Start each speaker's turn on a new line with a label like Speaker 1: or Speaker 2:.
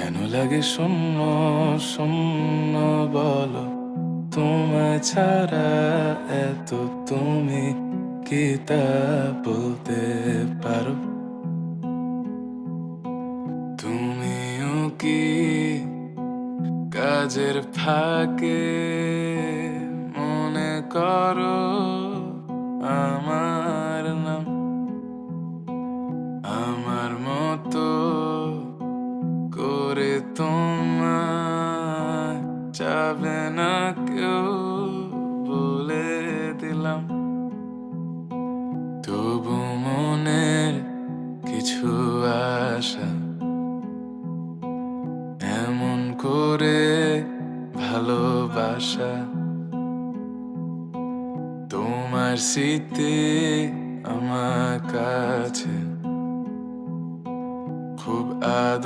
Speaker 1: কেন লাগে শূন্য শূন্য বলো, তোমায় ছাড়া এত তুমি কি তা বলতে পারো? তুমিও কি কাজের ফাঁকে মনে করো আমার নাম? আমার মতো করে তোমায় যাবে না কেউ, বলে দিলাম। তবু মনের কিছু আশা এমন করে ভালোবাসা, তোমার স্মৃতি আমার কাছে